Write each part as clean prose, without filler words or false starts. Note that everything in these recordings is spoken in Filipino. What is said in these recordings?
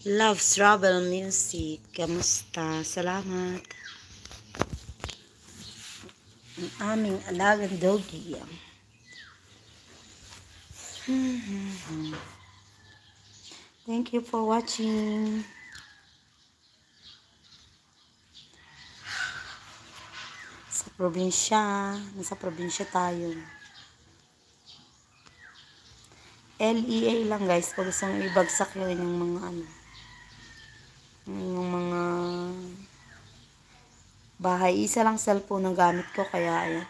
Loves Travel Music. Kamusta? Salamat. Ang aming alagang doggy. Thank you for watching. Nasa probinsya tayo. LEA lang guys, pag gusto mong ibagsak yun yung mga yung mga bahay. Isa lang cellphone ang gamit ko, kaya ayan.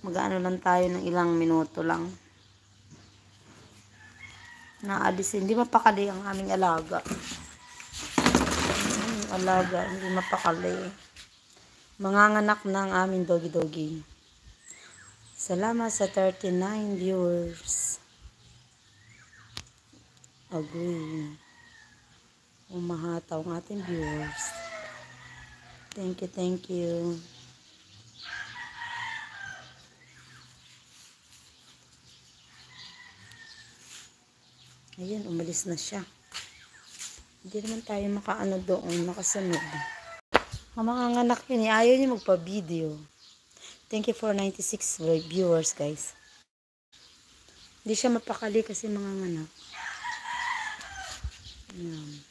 Mag-ano lang tayo ng ilang minuto lang. Naalisin, hindi mapakali ang aming alaga. Hindi mapakali. Manganganak na ang aming doggy. Salamat sa 39 viewers. Agree. Umahataw ang ating viewers. Thank you. Ayan, umalis na siya. Hindi naman tayo makaano doon, makasunod. Mga anak yun, ayaw niya magpa-video. Thank you for 96 viewers, guys. Hindi siya mapakali kasi mga anak. Ayan.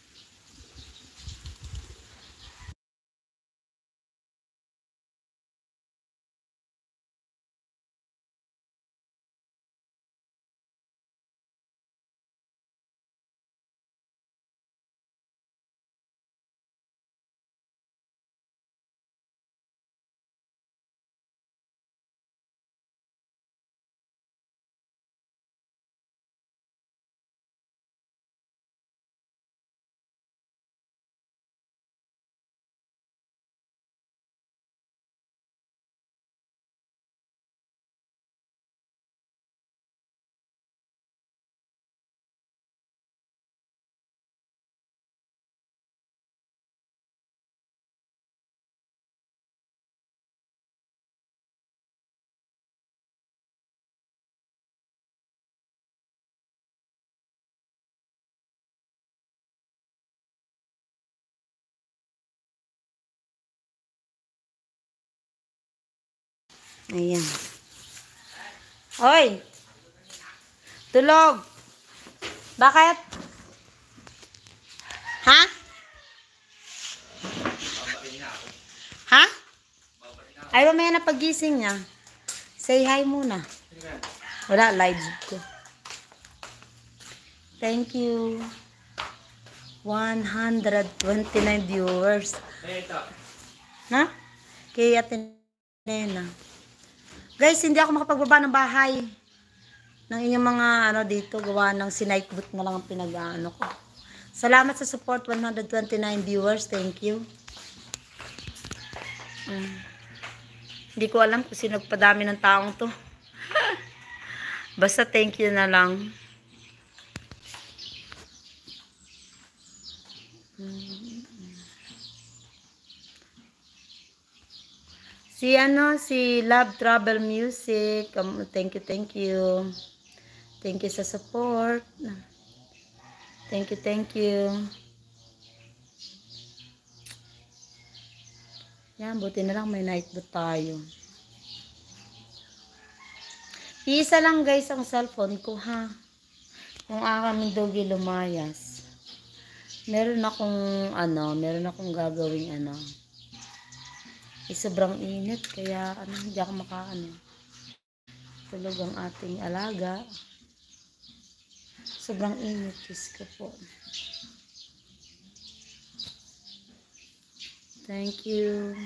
Ayan. Hoy! Tulog! Bakit? Ha? Ha? Ay, mamaya na pagising niya. Say hi muna. Wala, live ko. Thank you. 129 viewers. Ha? Kaya Nena. Guys, hindi ako makapagbaba ng bahay. Ng inyong mga dito, gawa ng sinight boot na lang ang pinag-ano ko. Salamat sa support, 129 viewers. Thank you. Hindi ko alam kung sino nagpadami ng taong to. Basta thank you na lang. Si Love Travel Music. Thank you. Thank you sa support. Thank you. Yan, buti na lang may night boot tayo. Isa lang guys ang cellphone ko, ha. Yung aking doggy lumayas. Meron akong gagawing sobrang init, kaya hindi ako tulog ang ating alaga. Sobrang init, Diyos ko po. Thank you.